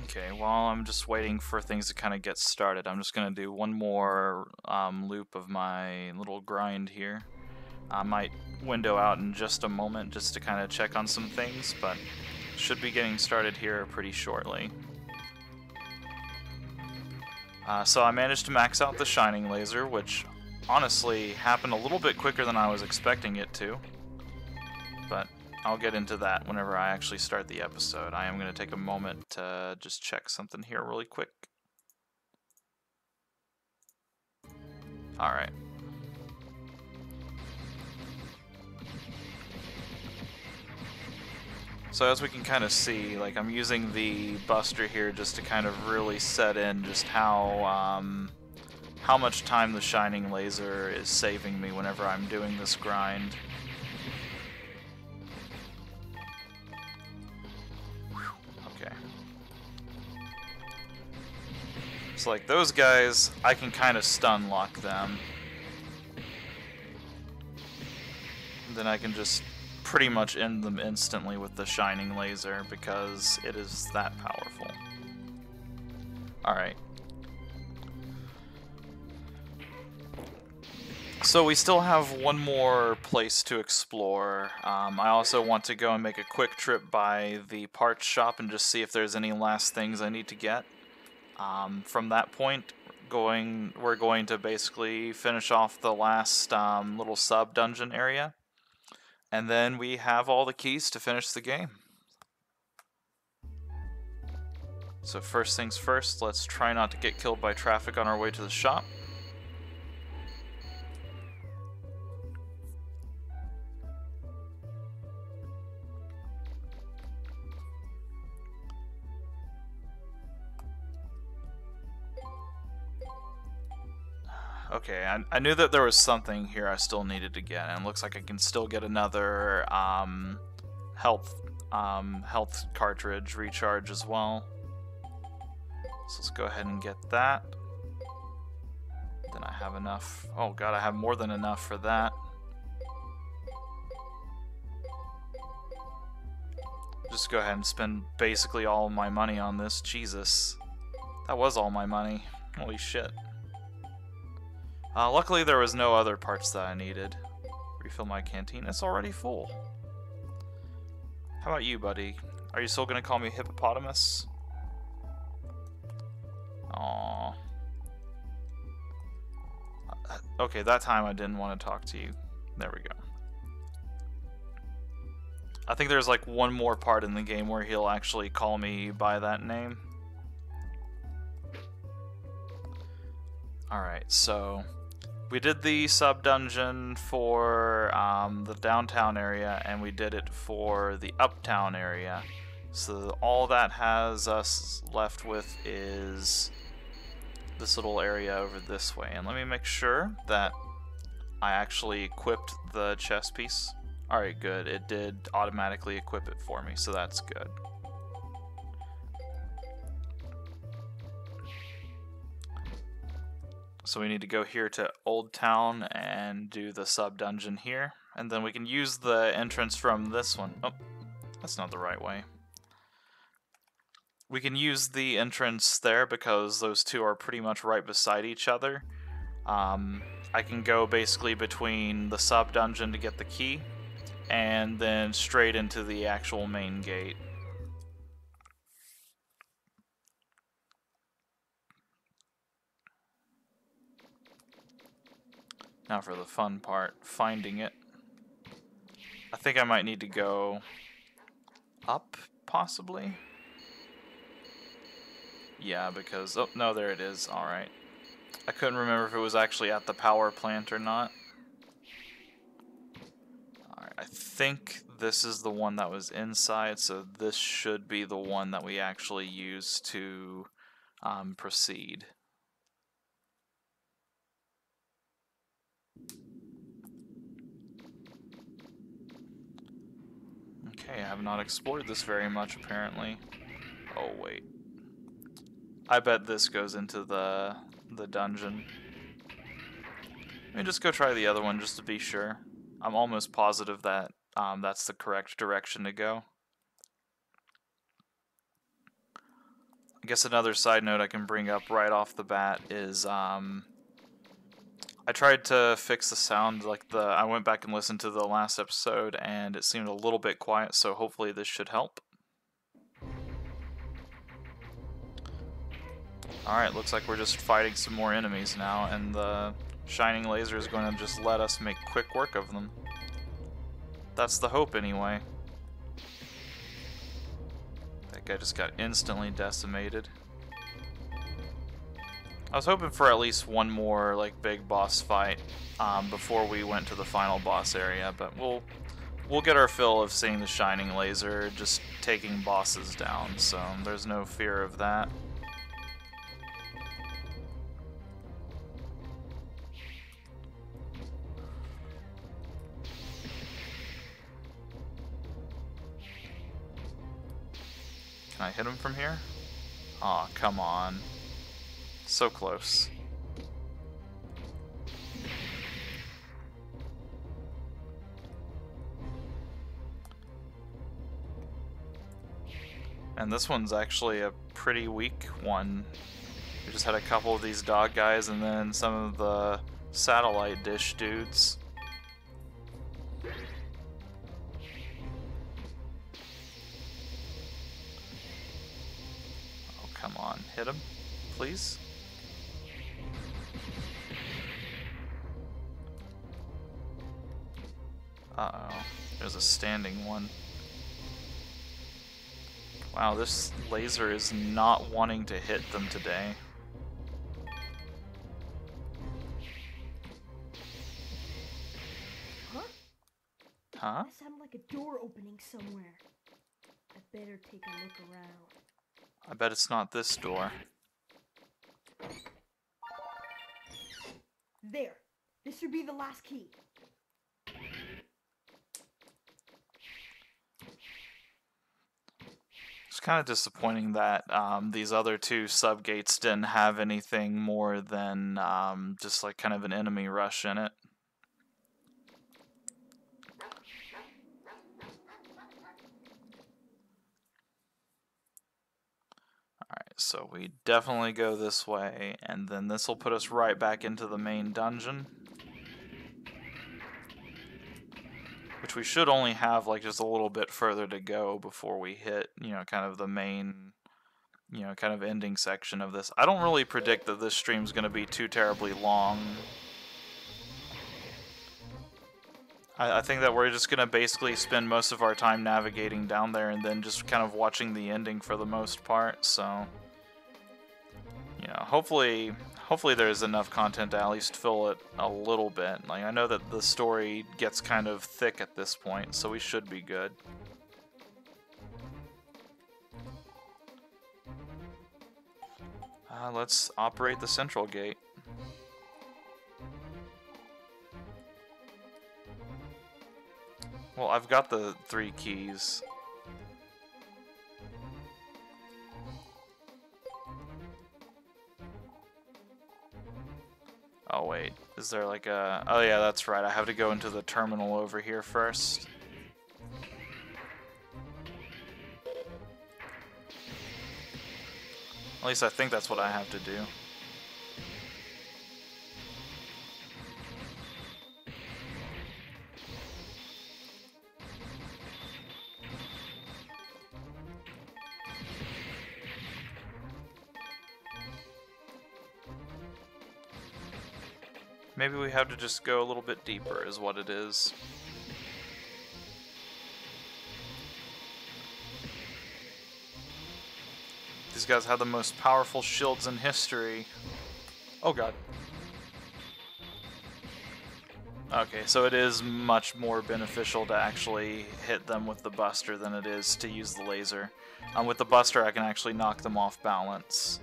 Okay, while I'm just waiting for things to kind of get started, I'm just going to do one more loop of my little grind here. I might window out in just a moment just to kind of check on some things, but should be getting started here pretty shortly. So I managed to max out the shining laser, which honestly happened a little bit quicker than I was expecting it to. But I'll get into that whenever I actually start the episode. I am going to take a moment to just check something here really quick. Alright. So as we can kind of see, like, I'm using the Buster here just to kind of really set in just how much time the shining laser is saving me whenever I'm doing this grind. Okay. So like those guys, I can kind of stun lock them. Then I can just pretty much end them instantly with the shining laser because it is that powerful. Alright. So we still have one more place to explore. I also want to go and make a quick trip by the parts shop and just see if there's any last things I need to get. From that point, we're going to basically finish off the last little sub-dungeon area. And then we have all the keys to finish the game. So first things first, let's try not to get killed by traffic on our way to the shop. Okay, I knew that there was something here I still needed to get, and it looks like I can still get another health cartridge recharge as well. So let's go ahead and get that. Then I have enough. Oh god, I have more than enough for that. Just go ahead and spend basically all my money on this. Jesus. That was all my money. Holy shit. Luckily there was no other parts that I needed. Refill my canteen. It's already full. How about you, buddy? Are you still gonna call me hippopotamus? Aww. Okay, that time I didn't want to talk to you. There we go. I think there's like one more part in the game where he'll actually call me by that name. Alright, so we did the sub-dungeon for the downtown area, and we did it for the uptown area. So all that has us left with is this little area over this way. And let me make sure that I actually equipped the chest piece. Alright, good. It did automatically equip it for me, so that's good. So we need to go here to Old Town and do the sub-dungeon here. And then we can use the entrance from this one. Oh, that's not the right way. We can use the entrance there because those two are pretty much right beside each other. I can go basically between the sub-dungeon to get the key, and then straight into the actual main gate. Now for the fun part, finding it. I think I might need to go up, possibly? Yeah, because... oh, no, there it is. Alright. I couldn't remember if it was actually at the power plant or not. Alright, I think this is the one that was inside, so this should be the one that we actually use to proceed. Okay, I have not explored this very much, apparently. Oh, wait. I bet this goes into the dungeon. Let me just go try the other one just to be sure. I'm almost positive that that's the correct direction to go. I guess another side note I can bring up right off the bat is I tried to fix the sound, I went back and listened to the last episode and it seemed a little bit quiet, so hopefully this should help. Alright, looks like we're just fighting some more enemies now, and the shining laser is going to just let us make quick work of them. That's the hope anyway. That guy just got instantly decimated. I was hoping for at least one more big boss fight before we went to the final boss area, but we'll get our fill of seeing the shining laser just taking bosses down, so there's no fear of that. Can I hit him from here? Aw, come on. So close. And this one's actually a pretty weak one. We just had a couple of these dog guys and then some of the satellite dish dudes. Oh, come on. Hit him, please. Uh-oh. There's a standing one. Wow, this laser is not wanting to hit them today. Huh? That sounded like a door opening somewhere. I better take a look around. I bet it's not this door. There. This should be the last key. It's kind of disappointing that these other two subgates didn't have anything more than just kind of an enemy rush in it. Alright, so we definitely go this way, and then this will put us right back into the main dungeon. Which we should only have just a little bit further to go before we hit, kind of the main, kind of ending section of this. I don't really predict that this stream's going to be too terribly long. I think that we're just going to basically spend most of our time navigating down there and then just kind of watching the ending for the most part, so... hopefully there's enough content to at least fill it a little bit. I know that the story gets kind of thick at this point, so we should be good. Let's operate the central gate. Well, I've got the 3 keys. Oh wait, is there a... Oh yeah, that's right, I have to go into the terminal over here first. At least I think that's what I have to do. Maybe we have to just go a little bit deeper is what it is. These guys have the most powerful shields in history. Oh god. Okay, so it is much more beneficial to actually hit them with the buster than it is to use the laser. With the buster I can actually knock them off balance.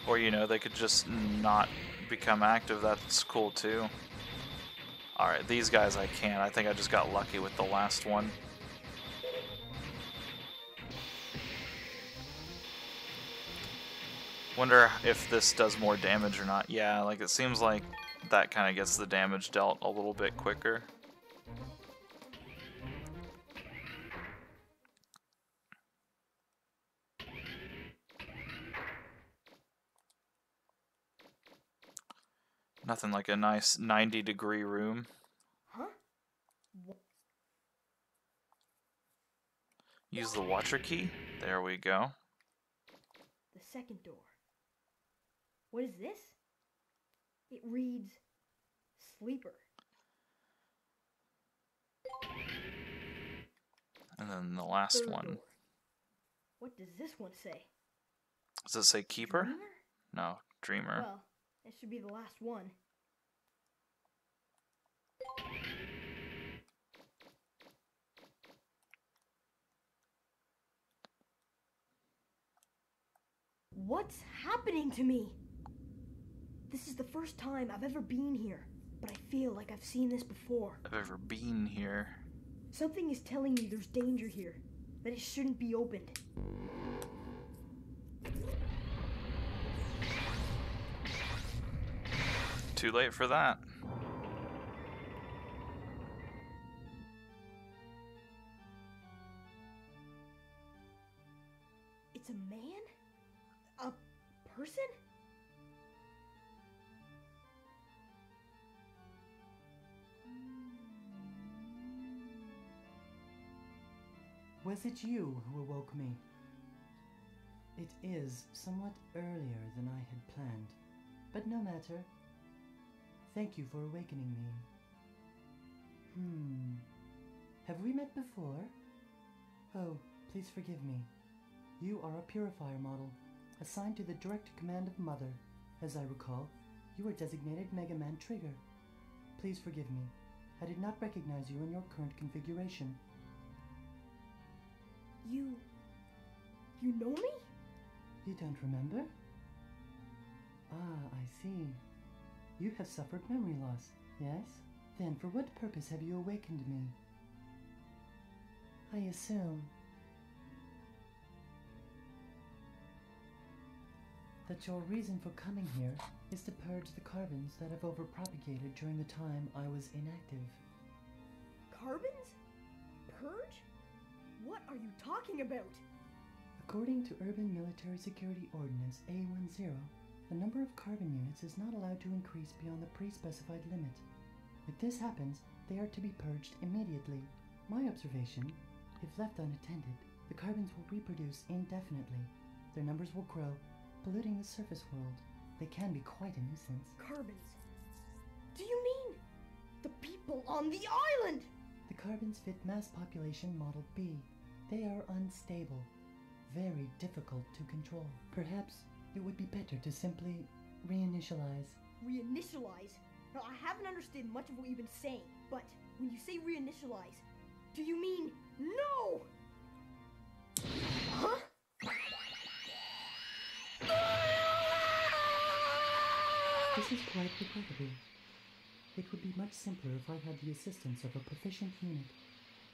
Or, they could just not become active. That's cool, too. Alright, these guys I can't. I think I just got lucky with the last one. Wonder if this does more damage or not. Yeah, it seems like that kind of gets the damage dealt a little bit quicker. Nothing like a nice 90-degree room. Huh? What? Use the watcher key. There we go. The second door. What is this? It reads sleeper. And then the last Third one. door. What does this one say? Does it say keeper? Dreamer? No, dreamer. Well, that should be the last one. What's happening to me? This is the first time I've ever been here, but I feel like I've seen this before. I've ever been here. Something is telling me there's danger here, that it shouldn't be opened. Too late for that. It's a man? A person? Was it you who awoke me? It is somewhat earlier than I had planned, but no matter. Thank you for awakening me. Have we met before? Oh, please forgive me. You are a purifier model, assigned to the direct command of Mother. As I recall, you are designated Megaman Trigger. Please forgive me. I did not recognize you in your current configuration. You know me? You don't remember? Ah, I see. You have suffered memory loss, yes? Then for what purpose have you awakened me? I assume that your reason for coming here is to purge the carbons that have overpropagated during the time I was inactive. Carbons? Purge? What are you talking about? According to Urban Military Security Ordinance A10, the number of carbon units is not allowed to increase beyond the pre-specified limit. If this happens, they are to be purged immediately. My observation, if left unattended, the carbons will reproduce indefinitely. Their numbers will grow, polluting the surface world. They can be quite a nuisance. Carbons? Do you mean the people on the island? The carbons fit mass population model B. They are unstable, very difficult to control. Perhaps it would be better to simply reinitialize. Reinitialize? Now, I haven't understood much of what you've been saying, but when you say reinitialize, do you mean no? Huh? This is quite regrettable. It would be much simpler if I had the assistance of a proficient unit,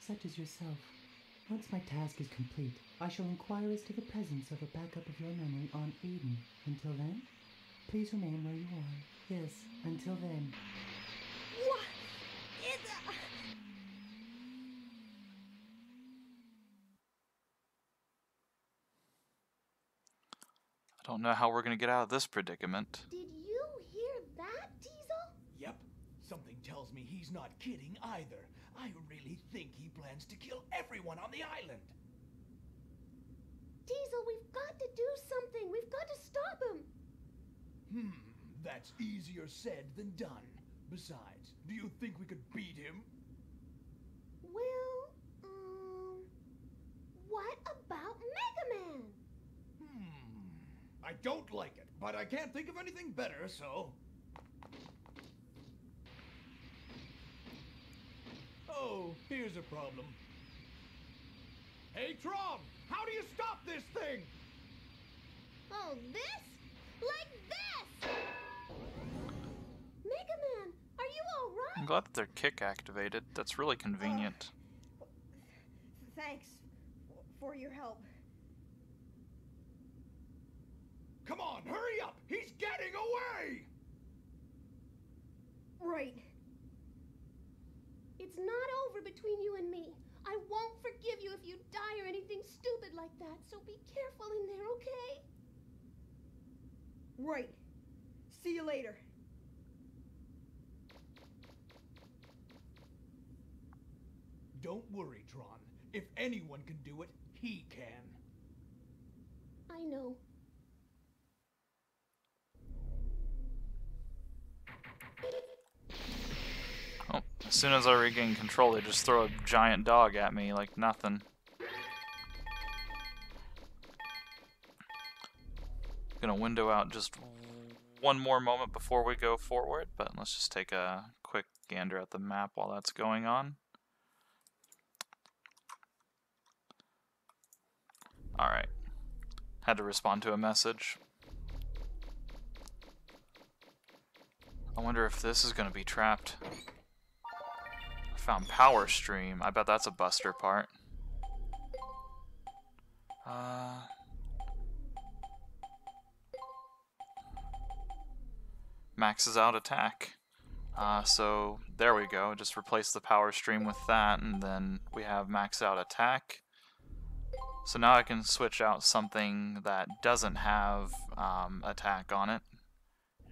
such as yourself. Once my task is complete, I shall inquire as to the presence of a backup of your memory on Eden. Until then, please remain where you are. Yes, until then. What? It's I don't know how we're gonna get out of this predicament. Did you hear that, Diesel? Yep. Something tells me he's not kidding either. I really think he plans to kill everyone on the island. Diesel, we've got to do something. We've got to stop him. That's easier said than done. Besides, do you think we could beat him? Well, what about Megaman? I don't like it, but I can't think of anything better, so... Oh, here's a problem. Hey, Trom! How do you stop this thing? Oh, this? Like this! Megaman, are you all I'm right? glad that their kick activated. That's really convenient. Thanks for your help. Come on, hurry up! He's getting away! Right. It's not over between you and me. I won't forgive you if you die or anything stupid like that, so be careful in there, okay? Right. See you later. Don't worry, Tron. If anyone can do it, he can. I know. Oh, as soon as I regain control, they just throw a giant dog at me like nothing. Gonna window out just one more moment before we go forward, but let's just take a quick gander at the map while that's going on. Alright. Had to respond to a message. I wonder if this is gonna be trapped. I found power stream. I bet that's a buster part. Maxes out attack. So there we go. Just replace the power stream with that, and then we have max out attack. So now I can switch out something that doesn't have attack on it.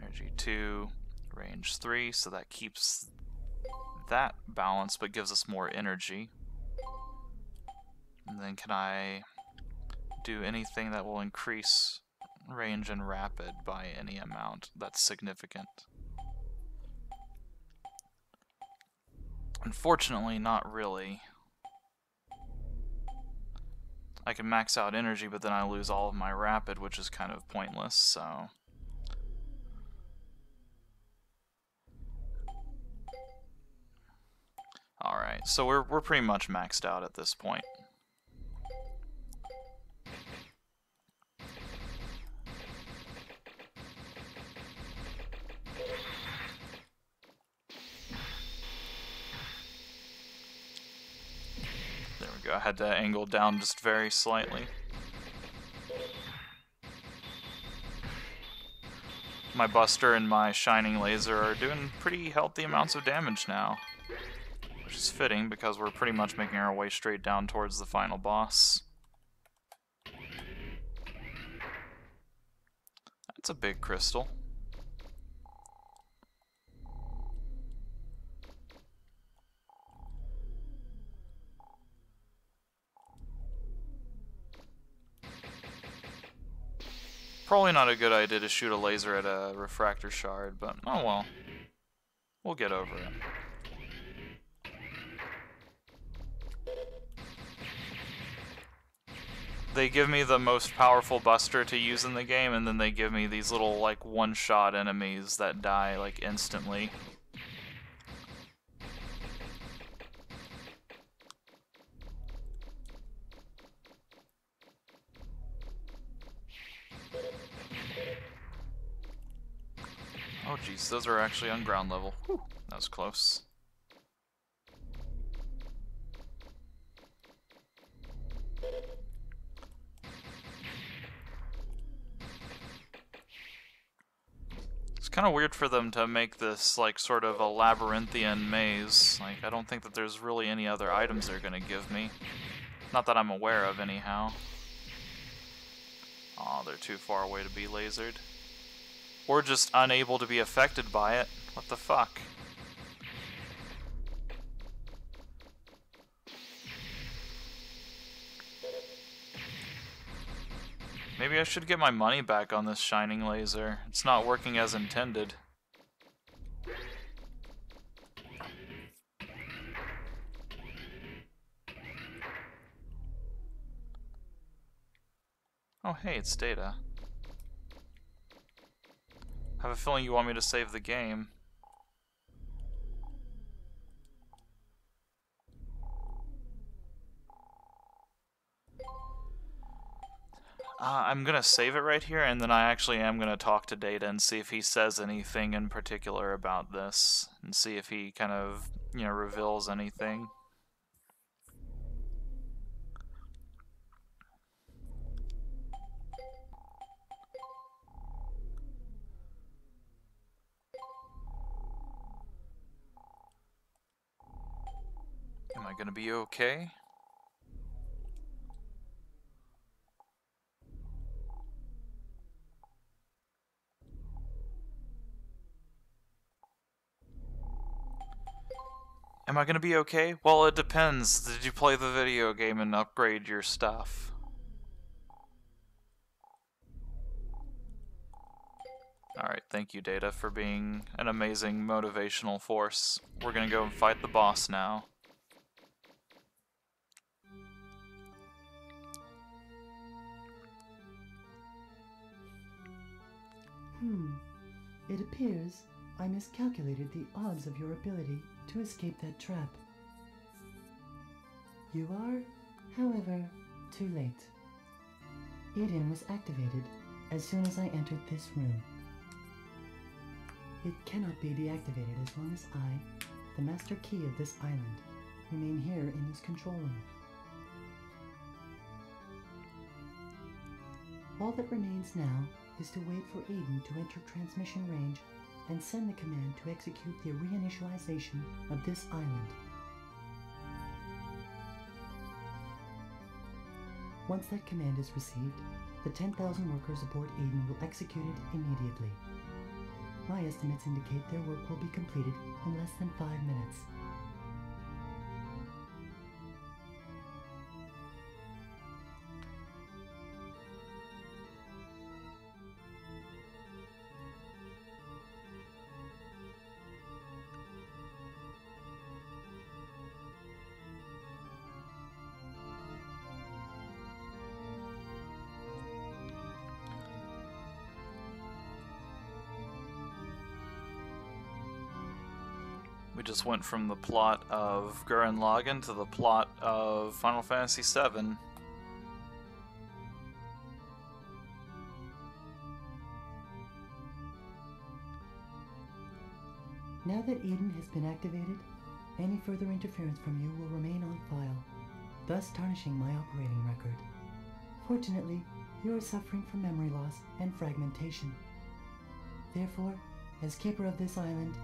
Energy 2, range 3, so that keeps that balanced but gives us more energy. And then can I do anything that will increase range and rapid by any amount that's significant? Unfortunately, not really. I can max out energy, but then I lose all of my rapid, which is kind of pointless, so... Alright, so we're pretty much maxed out at this point. There we go, I had to angle down just very slightly. My Buster and my Shining Laser are doing pretty healthy amounts of damage now. Which is fitting, because we're pretty much making our way straight down towards the final boss. That's a big crystal. Probably not a good idea to shoot a laser at a refractor shard, but oh well. We'll get over it. They give me the most powerful Buster to use in the game, and then they give me these little, like, one-shot enemies that die, like, instantly. Oh jeez, those are actually on ground level. Whew, that was close. It's kind of weird for them to make this, like, sort of a labyrinthian maze. Like, I don't think that there's really any other items they're gonna give me. Not that I'm aware of, anyhow. Aw, they're too far away to be lasered. Or just unable to be affected by it. What the fuck? Maybe I should get my money back on this Shining Laser. It's not working as intended. Oh hey, it's Data. I have a feeling you want me to save the game. I'm gonna save it right here, and then I actually am gonna talk to Data and see if he says anything in particular about this, and see if he kind of, you know, reveals anything. Am I gonna be okay? Am I gonna be okay? Well, it depends. Did you play the video game and upgrade your stuff? Alright, thank you, Data, for being an amazing motivational force. We're gonna go and fight the boss now. It appears I miscalculated the odds of your ability to escape that trap. You are, however, too late. Eden was activated as soon as I entered this room. It cannot be deactivated as long as I, the master key of this island, remain here in this control room. All that remains now is to wait for Eden to enter transmission range and send the command to execute the reinitialization of this island. Once that command is received, the 10,000 workers aboard Eden will execute it immediately. My estimates indicate their work will be completed in less than 5 minutes. We just went from the plot of Gurren Lagann to the plot of Final Fantasy VII. Now that Eden has been activated, any further interference from you will remain on file, thus tarnishing my operating record. Fortunately, you are suffering from memory loss and fragmentation. Therefore, as keeper of this island,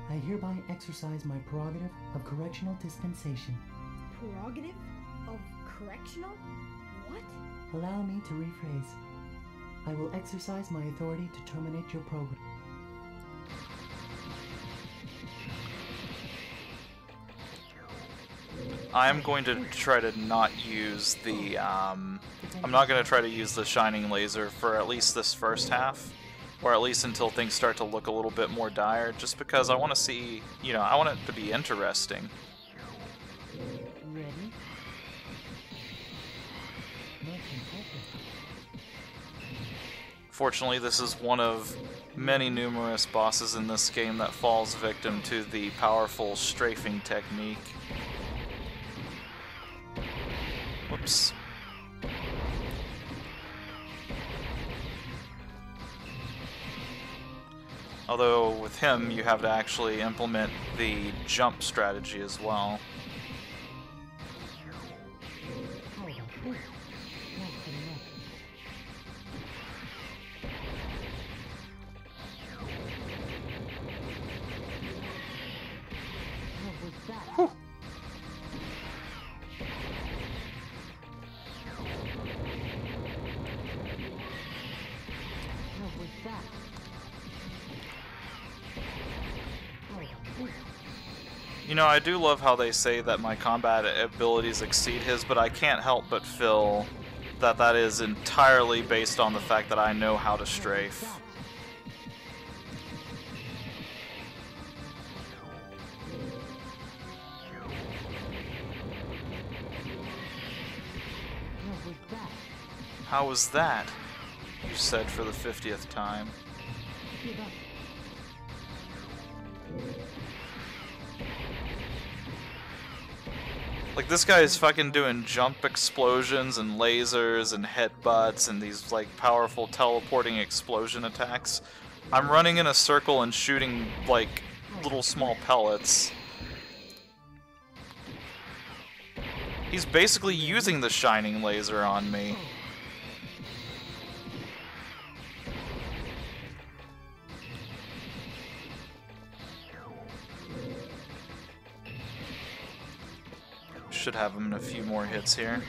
I hereby exercise my prerogative of correctional dispensation. Prerogative? Of correctional? What? Allow me to rephrase. I will exercise my authority to terminate your program. I'm going to try to not use the, I'm not going to try to use the shining laser for at least this first half. Or at least until things start to look a little bit more dire, just because I want to see, you know, I want it to be interesting. Ready? Fortunately, this is one of many numerous bosses in this game that falls victim to the powerful strafing technique. Whoops. Although with him, you have to actually implement the jump strategy as well. Whew. You know, I do love how they say that my combat abilities exceed his, but I can't help but feel that that is entirely based on the fact that I know how to strafe. How was that? You said for the 50th time. Like, this guy is fucking doing jump explosions and lasers and headbutts and these, like, powerful teleporting explosion attacks. I'm running in a circle and shooting, like, little small pellets. He's basically using the shining laser on me. Should have him in a few more hits here.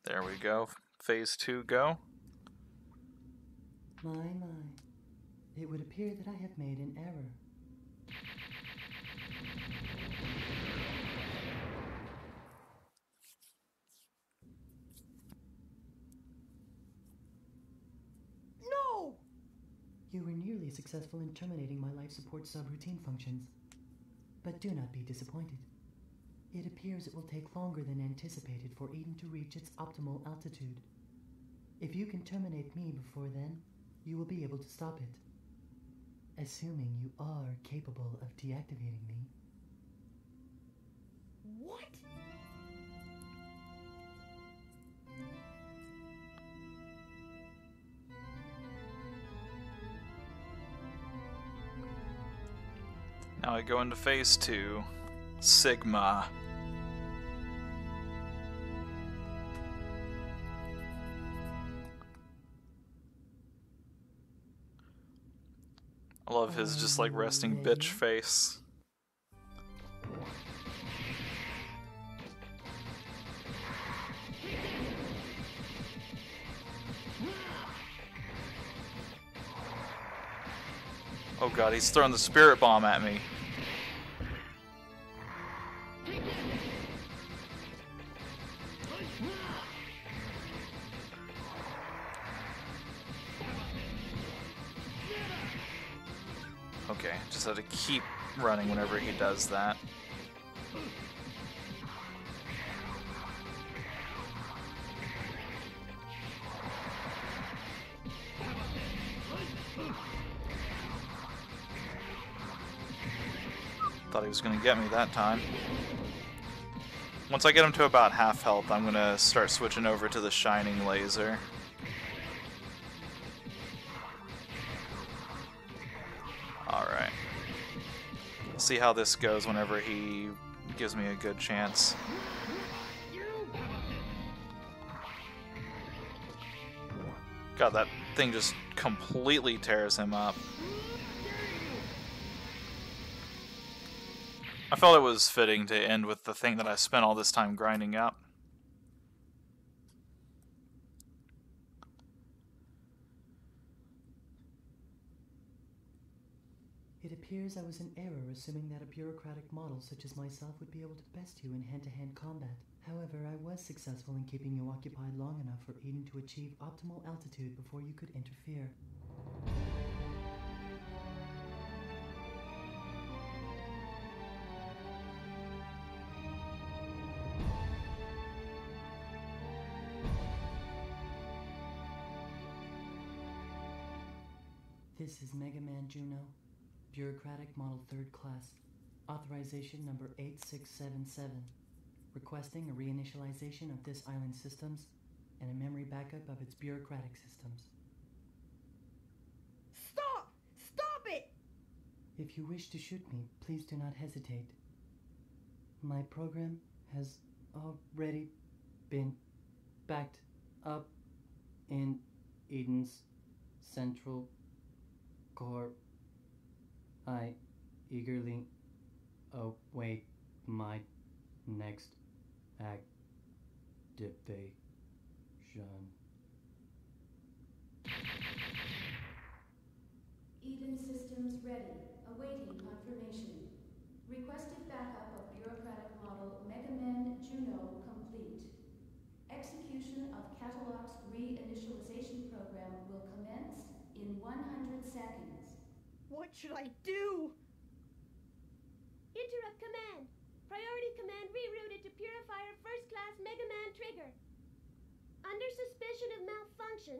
There we go. Phase 2 go. My. It would appear that I have made an error. No! You were nearly successful in terminating my life support subroutine functions. But do not be disappointed. It appears it will take longer than anticipated for Eden to reach its optimal altitude. If you can terminate me before then, you will be able to stop it. Assuming you are capable of deactivating me. What? Now I go into phase 2. Sigma. I love his just like resting bitch face. Oh god, he's throwing the spirit bomb at me. Okay, just have to keep running whenever he does that. Thought he was going to get me that time. Once I get him to about half health, I'm going to start switching over to the shining laser. Alright. See how this goes whenever he gives me a good chance. God, that thing just completely tears him up. I felt it was fitting to end with the thing that I spent all this time grinding up. It appears I was in error assuming that a bureaucratic model such as myself would be able to best you in hand-to-hand combat. However, I was successful in keeping you occupied long enough for Eden to achieve optimal altitude before you could interfere. This is Megaman Juno, Bureaucratic Model 3rd Class, Authorization Number 8677, requesting a reinitialization of this island's systems and a memory backup of its bureaucratic systems. Stop! Stop it! If you wish to shoot me, please do not hesitate. My program has already been backed up in Eden's central core. I eagerly await my next activation. Eden systems ready, awaiting confirmation. Requested backup of bureaucratic model Megaman Juno complete. Execution of Catalog's reinitialization program will commence in 100 seconds. What should I do? Interrupt command. Priority command rerouted to Purifier First Class Megaman Trigger. Under suspicion of malfunction,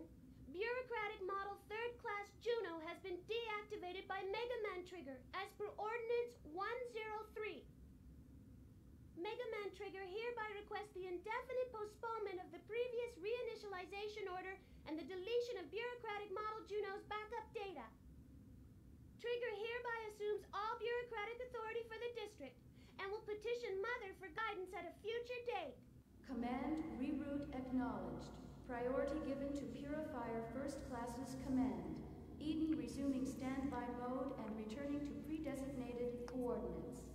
Bureaucratic Model 3rd Class Juno has been deactivated by Megaman Trigger as per Ordinance 103. Megaman Trigger hereby requests the indefinite postponement of the previous reinitialization order and the deletion of Bureaucratic Model Juno's backup data. Trigger hereby assumes all bureaucratic authority for the district and will petition Mother for guidance at a future date. Command reroute acknowledged. Priority given to Purifier First Class's command. Eden resuming standby mode and returning to pre-designated coordinates.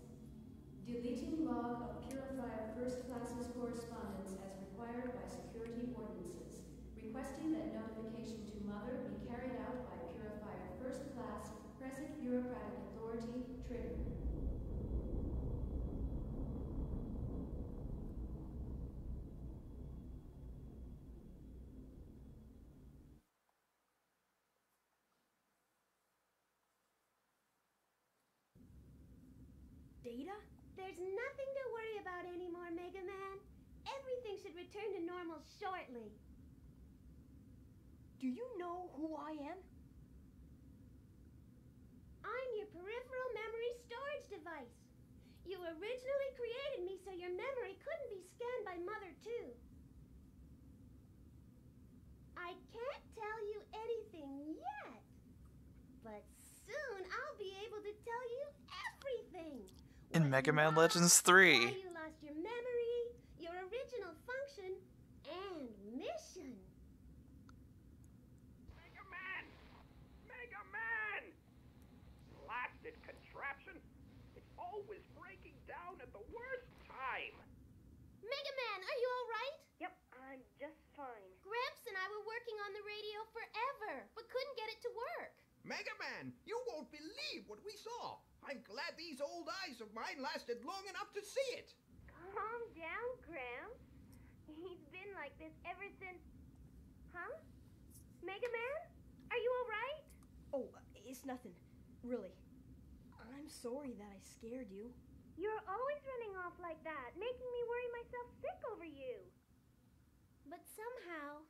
Deleting log of Purifier First Class's correspondence as required by security ordinances. Requesting that notification to Mother be carried out by Purifier First Class, present bureaucratic authority, trigger. data? There's nothing to worry about anymore, Megaman. Everything should return to normal shortly. Do you know who I am? I'm your peripheral memory storage device. You originally created me so your memory couldn't be scanned by Mother 2. I can't tell you anything yet, but soon I'll be able to tell you everything. In What Mega you Man are, Legends 3. Why you lost your memory, your original function, and mission. Megaman! Megaman! Blasted contraption! It's always breaking down at the worst time! Megaman, are you all right? Yep, I'm just fine. Gramps and I were working on the radio forever, but couldn't get it to work. Megaman, you won't believe what we saw. I'm glad these old eyes of mine lasted long enough to see it. Calm down, Gramps. He's been like this ever since... Huh? Megaman? Are you alright? Oh, it's nothing. Really. I'm sorry that I scared you. You're always running off like that, making me worry myself sick over you. But somehow,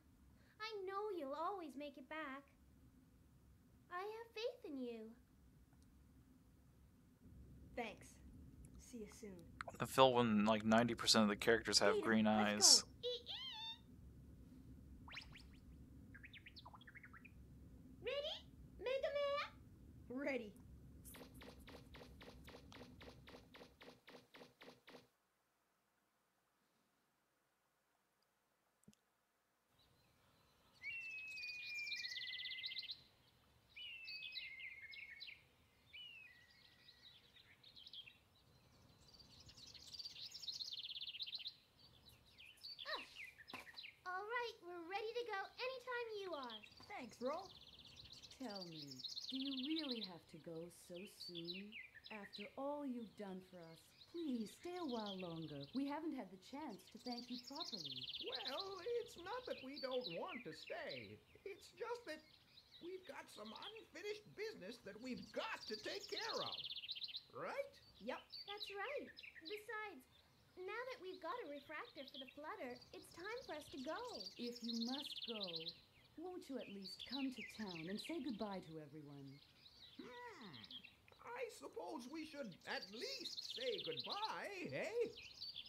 I know you'll always make it back. I have faith in you. Thanks. See you soon. I feel when like 90% of the characters have Data, green let's eyes. go. Ready? Megaman? Ready. All right, we're ready to go anytime you are. Thanks, bro. Tell me, do you really have to go so soon? After all you've done for us, please stay a while longer. We haven't had the chance to thank you properly. Well, it's not that we don't want to stay. It's just that we've got some unfinished business that we've got to take care of. Right? Yep. That's right. Besides, now that we've got a refractor for the flutter, it's time for us to go. If you must go, won't you at least come to town and say goodbye to everyone? I suppose we should at least say goodbye, eh?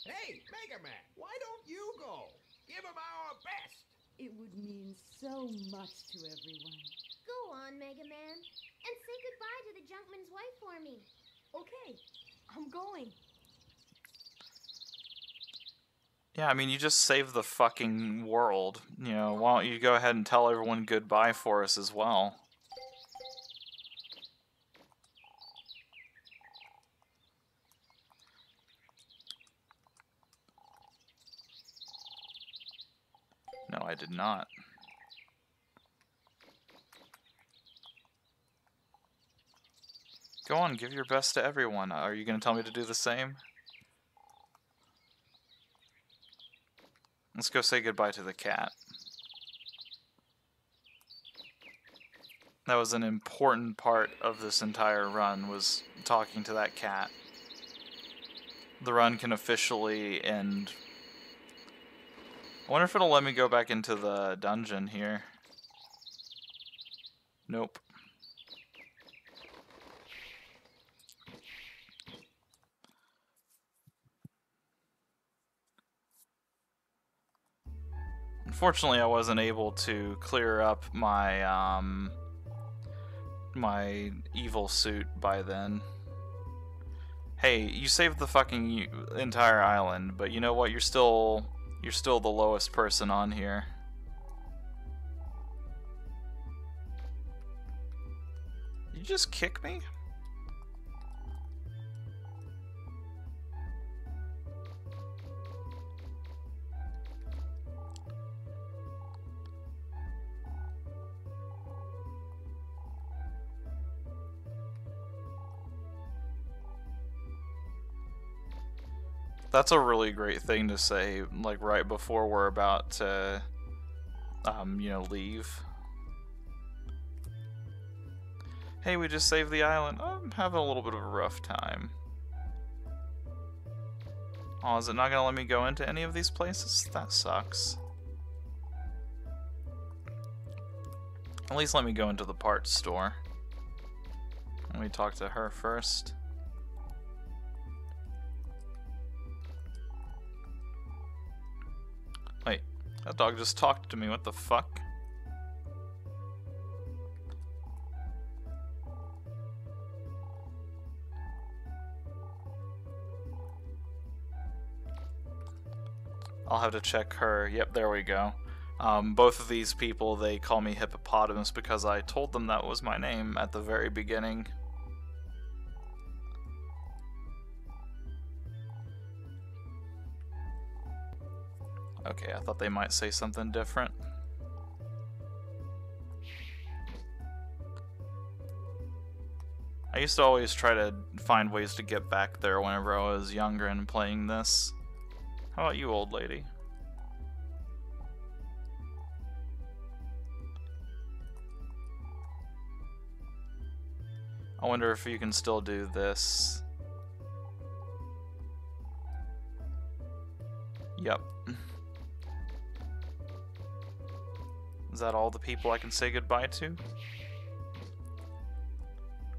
Hey, Megaman, why don't you go? Give him our best. It would mean so much to everyone. Go on, Megaman, and say goodbye to the Junkman's wife for me. Okay. I'm going. Yeah, I mean, you just saved the fucking world. You know, why don't you go ahead and tell everyone goodbye for us as well? No, I did not. Go on, give your best to everyone. Are you going to tell me to do the same? Let's go say goodbye to the cat. That was an important part of this entire run, was talking to that cat. The run can officially end. I wonder if it'll let me go back into the dungeon here. Nope. Unfortunately, I wasn't able to clear up my my evil suit by then. Hey, you saved the fucking entire island, but you know what? You're still the lowest person on here. You just kick me? That's a really great thing to say, like, right before we're about to, you know, leave. Hey, we just saved the island. I'm having a little bit of a rough time. Oh, is it not gonna let me go into any of these places? That sucks. At least let me go into the parts store. Let me talk to her first. Wait, that dog just talked to me, what the fuck? I'll have to check her. Yep, there we go. Both of these people, they call me Hippopotamus because I told them that was my name at the very beginning. Okay, I thought they might say something different. I used to always try to find ways to get back there whenever I was younger and playing this. How about you, old lady? I wonder if you can still do this. Yep. Is that all the people I can say goodbye to?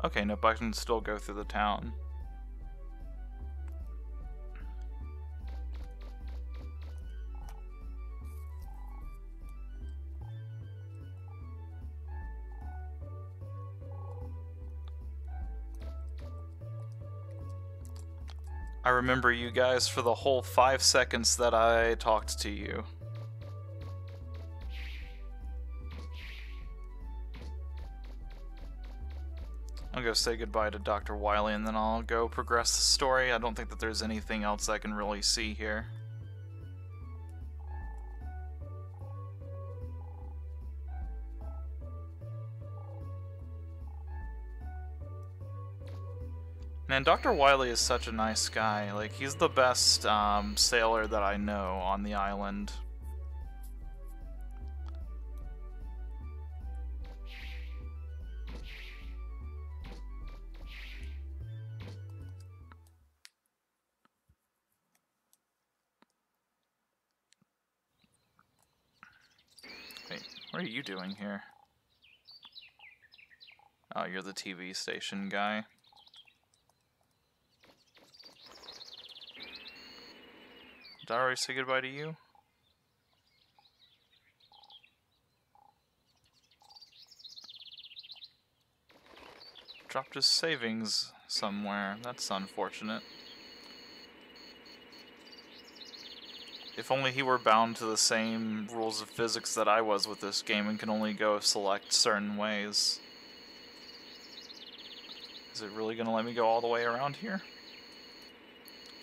Okay, nope, I can still go through the town. I remember you guys for the whole 5 seconds that I talked to you. I'll go say goodbye to Dr. Wily and then I'll go progress the story. I don't think that there's anything else I can really see here. Man, Dr. Wily is such a nice guy. Like, he's the best sailor that I know on the island. Wait, what are you doing here? Oh, you're the TV station guy. Did I already say goodbye to you? Dropped his savings somewhere. That's unfortunate. If only he were bound to the same rules of physics that I was with this game and can only go select certain ways. Is it really gonna let me go all the way around here?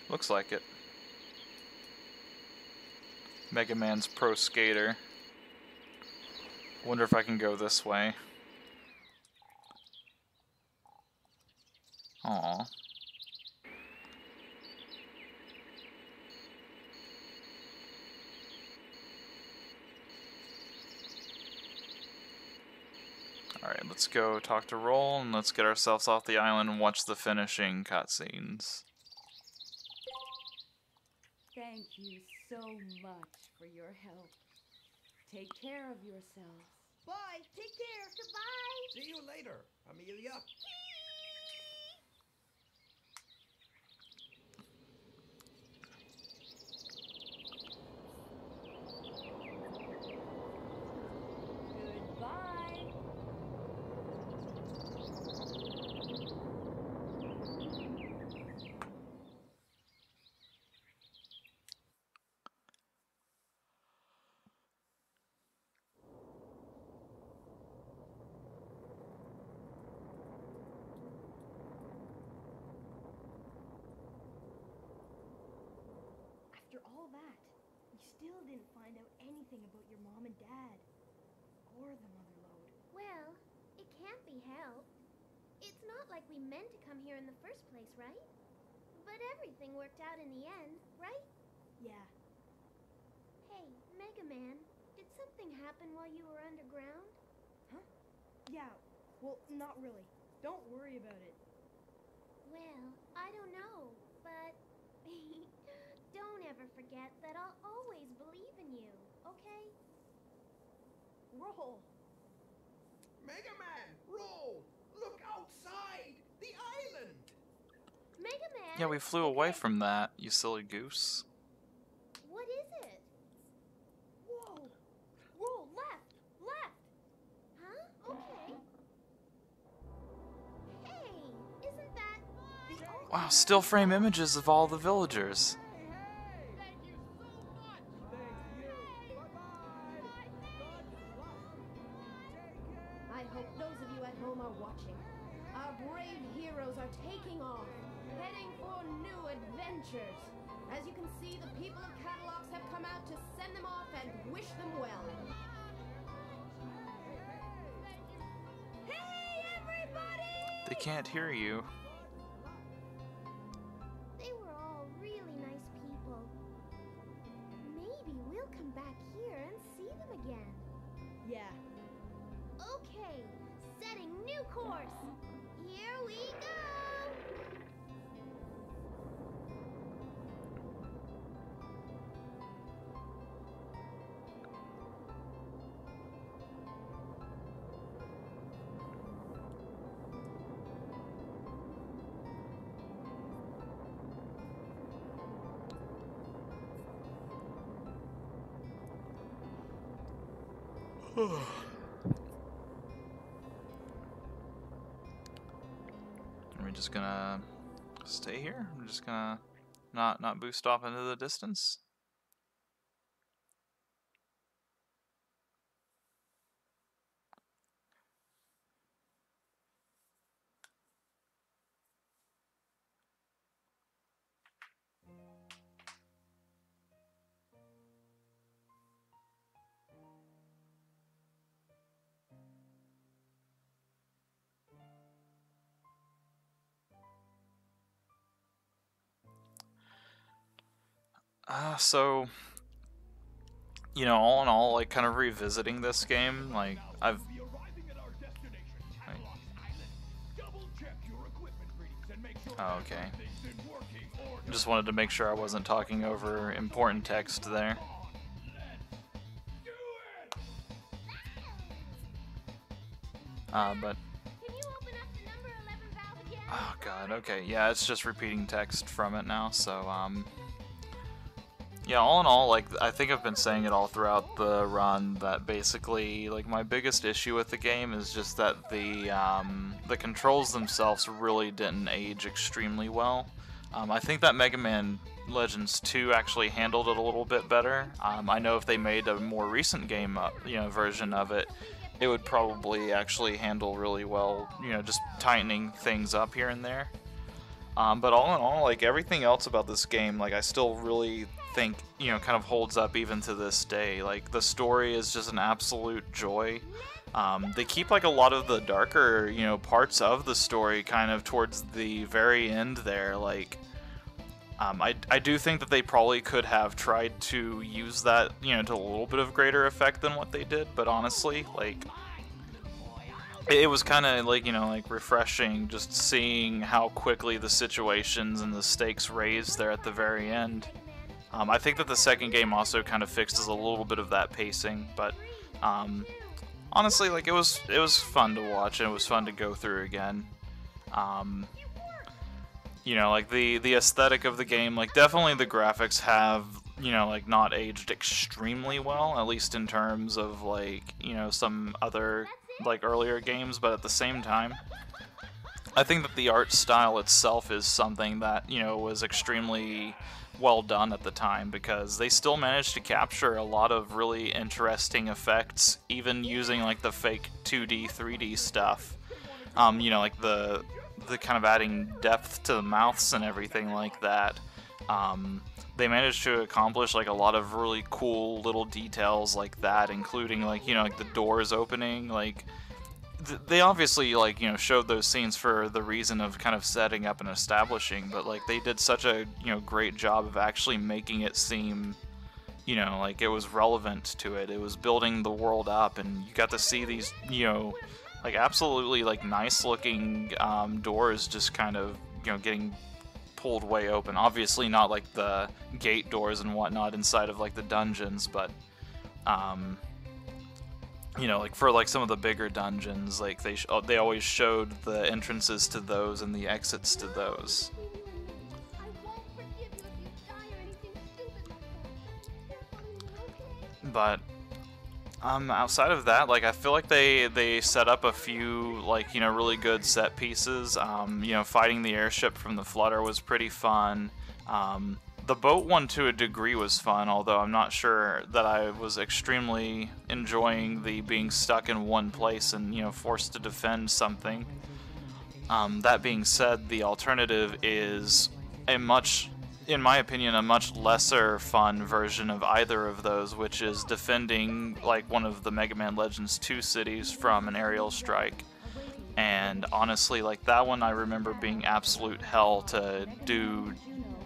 Looks like it. Megaman's pro skater. Wonder if I can go this way. Aww. Alright, let's go talk to Roll and let's get ourselves off the island and watch the finishing cutscenes. Thank you so much for your help. Take care of yourselves. Bye. Take care. Goodbye. See you later, Amelia. Goodbye. After all that, you still didn't find out anything about your mom and dad. Or the mother lode. Well, it can't be helped. It's not like we meant to come here in the first place, right? But everything worked out in the end, right? Yeah. Hey, Megaman, did something happen while you were underground? Huh? Yeah. Well, not really. Don't worry about it. Well, I don't know, but... never forget that I'll always believe in you, okay? Roll. Megaman, roll! Look outside! The island! Megaman? Yeah, we flew away from that, you silly goose. What is it? Whoa! Roll left! Left! Huh? Okay. Hey, isn't that... Wow, still frame images of all the villagers. I hope those of you at home are watching. Our brave heroes are taking off, heading for new adventures. As you can see, the people of Catalogs have come out to send them off and wish them well. Hey, everybody! They can't hear you. They were all really nice people. Maybe we'll come back here and see them again. Yeah. Okay, setting new course. Here we go! Are we just gonna stay here? We're just gonna not boost off into the distance? So, you know, all in all, like, kind of revisiting this game, like, I've... Oh, okay. Just wanted to make sure I wasn't talking over important text there. But... Can you open up the number 11 valve again? Oh god, okay, yeah, it's just repeating text from it now, so, yeah, all in all, like, I think I've been saying it all throughout the run, that basically, like, my biggest issue with the game is just that the controls themselves really didn't age extremely well. I think that Mega Man Legends 2 actually handled it a little bit better. I know if they made a more recent game, version of it, it would probably actually handle really well, just tightening things up here and there. But all in all, like, everything else about this game, like, I still really think, kind of holds up even to this day. Like, the story is just an absolute joy. They keep, like, a lot of the darker, parts of the story kind of towards the very end there. Like, I do think that they probably could have tried to use that, to a little bit of greater effect than what they did, but honestly, like, it was kind of like, like refreshing just seeing how quickly the situations and the stakes raised there at the very end. I think that the second game also kind of fixes a little bit of that pacing, but honestly, like, it was fun to watch and it was fun to go through again. Like the aesthetic of the game, like, definitely the graphics have, like, not aged extremely well, at least in terms of, like, some other, like, earlier games, but at the same time, I think that the art style itself is something that, was extremely well done at the time, because they still managed to capture a lot of really interesting effects, even using, like, the fake 2D, 3D stuff. Like the kind of adding depth to the mouths and everything like that. They managed to accomplish, like, a lot of really cool little details like that, including, like, like the doors opening. Like, they obviously, like, showed those scenes for the reason of kind of setting up and establishing, but, like, they did such a, great job of actually making it seem, like it was relevant to it. It was building the world up, and you got to see these, like, absolutely, like, nice looking doors just kind of, getting pulled way open. Obviously not like the gate doors and whatnot inside of like the dungeons, but you know, like for like some of the bigger dungeons, like they always showed the entrances to those and the exits to those. I won't forgive you if you die or anything stupid like that. You're fine, okay? But outside of that, like I feel like they set up a few like, you know, really good set pieces. You know, fighting the airship from the flutter was pretty fun. The boat one to a degree was fun, although I'm not sure that I was extremely enjoying the being stuck in one place and, you know, forced to defend something. That being said, the alternative is a much, in my opinion, a much lesser fun version of either of those, which is defending like one of the Mega Man Legends 2 cities from an aerial strike. And honestly, like that one I remember being absolute hell to do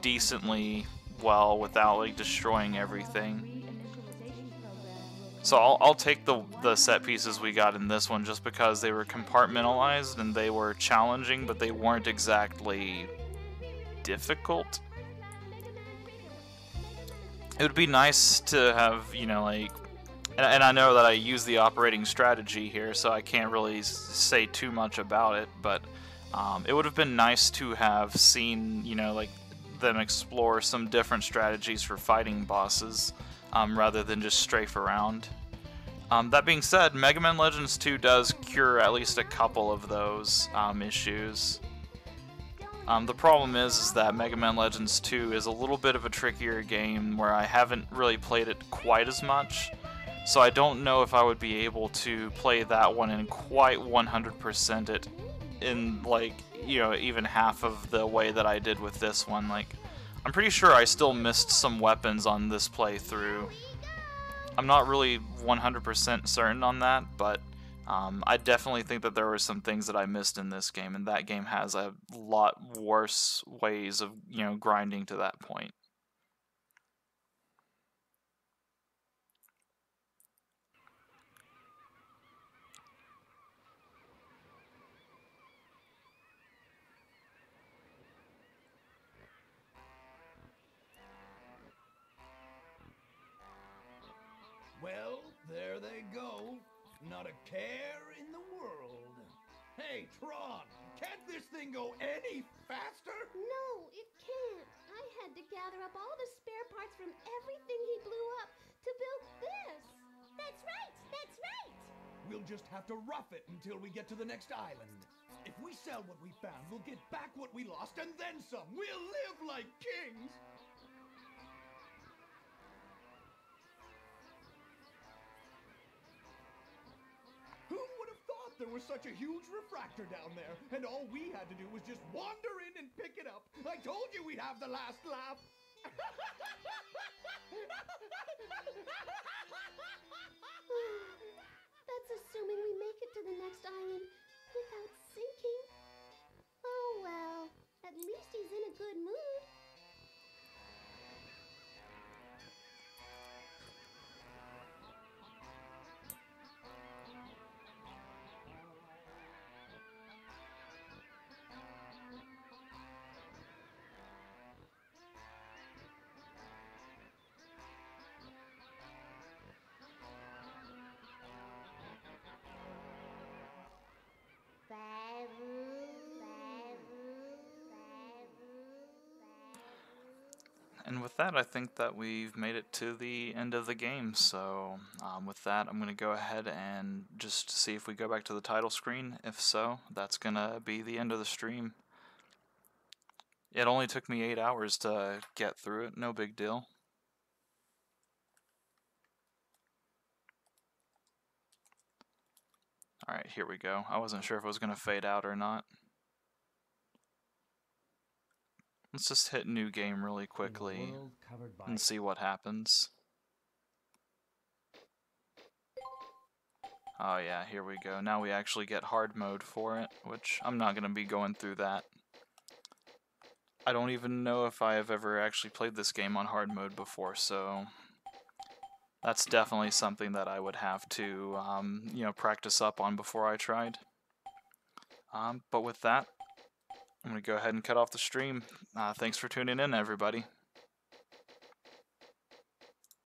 decently well without like destroying everything. So I'll take the set pieces we got in this one just because they were compartmentalized and they were challenging, but they weren't exactly difficult. It would be nice to have, you know, like, and I know that I use the operating strategy here, so I can't really say too much about it, but it would have been nice to have seen, you know, like, them explore some different strategies for fighting bosses, rather than just strafe around. That being said, Mega Man Legends 2 does cure at least a couple of those issues. The problem is that Mega Man Legends 2 is a little bit of a trickier game where I haven't really played it quite as much, so I don't know if I would be able to play that one and quite 100% it in, like, you know, even half of the way that I did with this one. Like, I'm pretty sure I still missed some weapons on this playthrough. I'm not really 100% certain on that, but I definitely think that there were some things that I missed in this game, and that game has a lot worse ways of, you know, grinding to that point. Well, there they go. Not a care in the world. Hey, Tron, can't this thing go any faster? No, it can't. I had to gather up all the spare parts from everything he blew up to build this. That's right! That's right! We'll just have to rough it until we get to the next island. If we sell what we found, we'll get back what we lost and then some. We'll live like kings. Who would have thought there was such a huge refractor down there, and all we had to do was just wander in and pick it up? I told you we'd have the last laugh. That's assuming we make it to the next island without sinking. Oh well, at least he's in a good mood. And with that, I think that we've made it to the end of the game, so with that, I'm going to go ahead and just see if we go back to the title screen. If so, that's going to be the end of the stream. It only took me 8 hours to get through it, no big deal. Alright, here we go. I wasn't sure if it was going to fade out or not. Let's just hit new game really quickly and see what happens. Oh yeah, here we go. Now we actually get hard mode for it, which I'm not going to be going through that. I don't even know if I have ever actually played this game on hard mode before, so that's definitely something that I would have to, you know, practice up on before I tried. But with that, I'm going to go ahead and cut off the stream. Thanks for tuning in, everybody.